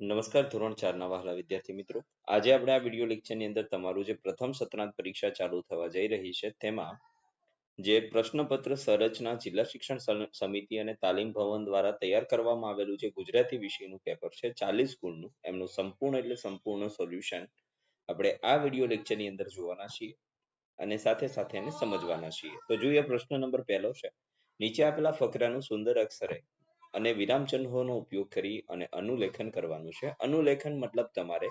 નમસ્કાર ધોરણ 4 ના વહાલા વિદ્યાર્થી મિત્રો, આજે આપણે આ વિડિયો લેક્ચરની અંદર તમારું જે પ્રથમ સત્રાંત પરીક્ષા ચાલુ થવા જઈ રહી છે તેમાં જે પ્રશ્નપત્ર સંરચના જિલ્લા શિક્ષણ સમિતિ અને તાલીમ ભવન દ્વારા તૈયાર કરવામાં આવેલું જે ગુજરાતી વિષયનું પેપર છે 40 ગુણનું, એમનું સંપૂર્ણ એટલે સંપૂર્ણ સોલ્યુશન આપણે આ વિડિયો લેક્ચરની અંદર જોવાના છીએ અને સાથે સાથે એને સમજવાના છીએ. તો જોઈએ પ્રશ્ન નંબર પહેલો છે. નીચે આપેલા ફકરાનું સુંદર અક્ષરે અને વિરામ ચિહ્નોનો ઉપયોગ કરી અને અનુલેખન કરવાનું છે. અનુલેખન મતલબ તમારે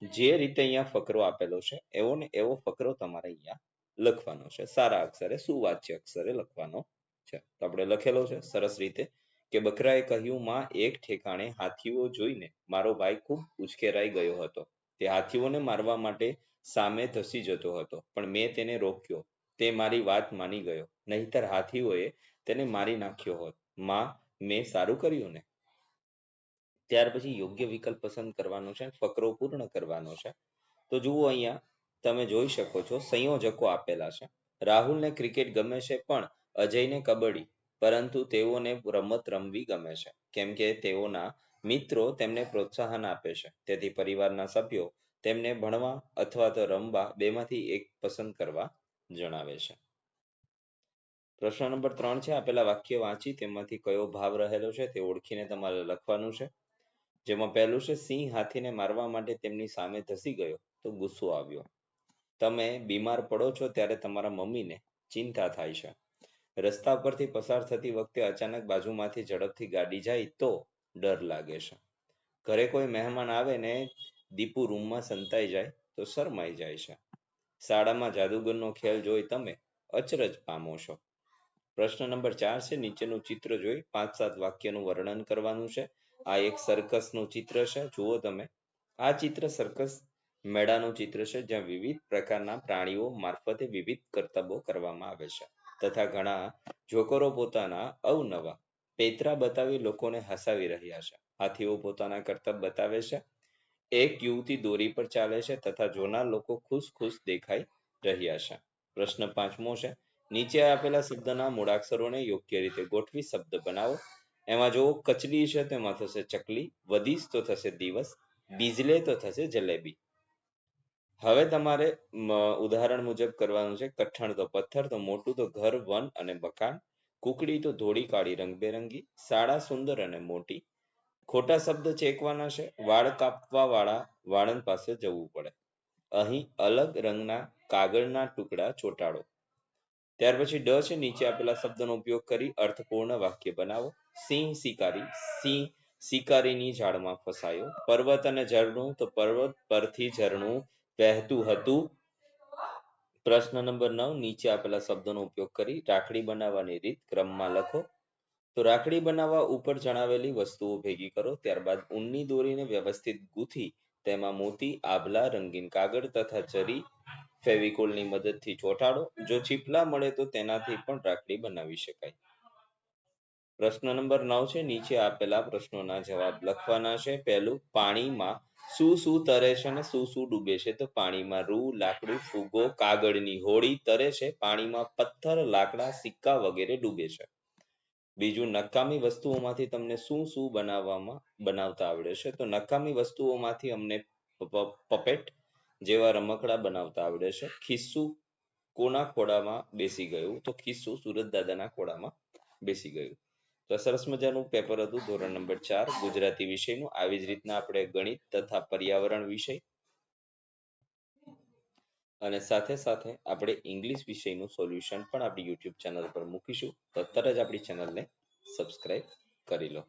જે રીતે અહીંયા ફકરો આપેલો છે એવો ને એવો ફકરો તમારે અહીંયા લખવાનો છે. સારા અક્ષરે સુવાચ્ય અક્ષરે લખવાનો છે. તો આપણે લખેલો છે સરસ રીતે કે બકરાએ કહ્યું, માં એક ઠેકાણે હાથીઓ જોઈને મારો ભાઈ ખૂબ ઉશ્કેરાઈ ગયો હતો. તે હાથીઓને મારવા માટે સામે ધસી જતો હતો, પણ મેં તેને રોક્યો. તે મારી વાત માની ગયો, નહીતર હાથીઓએ તેને મારી નાખ્યો હોત. માં, મેં સારું કર્યું ને. ત્યાર પછી યોગ્ય વિકલ્પ પસંદ કરવાનો છે, ફકરો પૂર્ણ કરવાનો છે. તો જુઓ અહીંયા તમે જોઈ શકો છો સંયોજકો આપેલા છે. રાહુલને ક્રિકેટ ગમે છે પણ અજયને કબડ્ડી, પરંતુ તેઓને રમત રમવી ગમે છે કેમ કે તેઓના મિત્રો તેમને પ્રોત્સાહન આપે છે. તેથી પરિવારના સભ્યો તેમને ભણવા અથવા તો રમવા બેમાંથી એક પસંદ કરવા જણાવે છે. પ્રશ્ન નંબર 3 છે. આપેલા વાક્ય વાંચી તેમાંથી કયો ભાવ રહેલો છે તે ઓળખીને તમારે લખવાનું છે. જેમાં પહેલું છે સિંહ હાથીને મારવા માટે તેમની સામે ધસી ગયો તો ગુસ્સો આવ્યો. તમે બીમાર પડો છો ત્યારે તમારા મમ્મીને ચિંતા થાય છે. રસ્તા પરથી પસાર થતી વખતે અચાનક બાજુમાંથી ઝડપથી ગાડી જાય તો ડર લાગે છે. ઘરે કોઈ મહેમાન આવે ને દીપુ રૂમમાં સંતાઈ જાય તો શરમાઈ જાય છે. શાળામાં જાદુગરનો ખેલ જોઈ તમે અચરજ પામો છો. પ્રશ્ન નંબર 4 છે. નીચેનું ચિત્ર જોઈ 5-7 વાક્યનું વર્ણન કરવાનું છે. આ એક સર્કસનું ચિત્ર છે. જુઓ તમે, આ ચિત્ર સર્કસ મેળાનું ચિત્ર છે જ્યાં વિવિધ પ્રકારના પ્રાણીઓ મારફતે વિવિધ કરતબો કરવામાં આવે છે તથા ઘણા જોકરો પોતાના અવનવા પેતરા બતાવી લોકોને હસાવી રહ્યા છે. હાથીઓ પોતાના કરતબ બતાવે છે. એક યુવતી દોરી પર ચાલે છે તથા જોનાર લોકો ખુશ દેખાઈ રહ્યા છે. પ્રશ્ન 5મો છે. નીચે આપેલા શબ્દના મૂળાક્ષરોને યોગ્ય રીતે ગોઠવી શબ્દ બનાવો. એમાં જો કચલી છે તેમાં થશે ચકલી, વધીશ તો થશે દિવસ, બીજલે તો થશે જલેબી. હવે તમારે ઉદાહરણ મુજબ કરવાનું છે. કઠણ તો પથ્થર, તો મોટું તો ઘર, વન અને મકાન, કુકડી તો ધોળી કાળી રંગબેરંગી, શાળા સુંદર અને મોટી. ખોટા શબ્દ ચેકવાના છે. વાળ કાપવા વાળા વાળંદ પાસે જવું પડે. અહીં અલગ રંગના કાગળના ટુકડા ચોંટાડો. ત્યાર પછી ડ છે. નીચે આપેલા શબ્દનો ઉપયોગ કરી અર્થપૂર્ણ વાક્ય બનાવો. સિંહ શિકારી, સિંહ શિકારીની જાળમાં ફસાયો. પર્વત અને ઝરણું, તો પર્વત પરથી ઝરણું વહેતું હતું. પ્રશ્ન નંબર 9. નીચે આપેલા શબ્દોનો ઉપયોગ કરી રાખડી બનાવવાની રીત ક્રમમાં લખો. તો રાખડી બનાવવા ઉપર જણાવેલી વસ્તુઓ ભેગી કરો. ત્યારબાદ ઊનની દોરીને વ્યવસ્થિત ગૂંથી તેમાં મોતી, આભલા, રંગીન કાગળ તથા જરી ફેવિકોલની મદદથી ચોંટાડો. જો ચીપલા મળે તો તેનાથી પણ રાખડી બનાવી શકાય. પ્રશ્ન નંબર 9 છે. નીચે આપેલા પ્રશ્નોના જવાબ લખવાના છે. પહેલું, પાણીમાં શું તરે છે અને શું ડૂબે છે? તો પાણીમાં રૂ, લાકડું, ફુગ્ગો, કાગળની હોડી તરે છે. પાણીમાં પથ્થર, લાકડા, સિક્કા વગેરે ડૂબે છે. બીજું, નકામી વસ્તુઓમાંથી તમને શું બનાવતા આવડે છે? તો નકામી વસ્તુઓમાંથી અમને પપેટ જેવા રમકડા બનાવતા આવડે છે. ખિસ્સું કોના ખોળામાં બેસી ગયું? તો ખિસ્સું સુરત દાદાના ખોળામાં બેસી ગયું. તો સરસ મજાનું પેપર હતું ધોરણ નંબર 4 ગુજરાતી વિષયનું. આવી જ રીતના આપણે ગણિત તથા પર્યાવરણ વિષય અને સાથે સાથે આપણે ઇંગ્લિશ વિષયનું સોલ્યુશન પણ આપણી YouTube ચેનલ પર મૂકીશું. તો તરત જ આપણી ચેનલને સબસ્ક્રાઇબ કરી લો.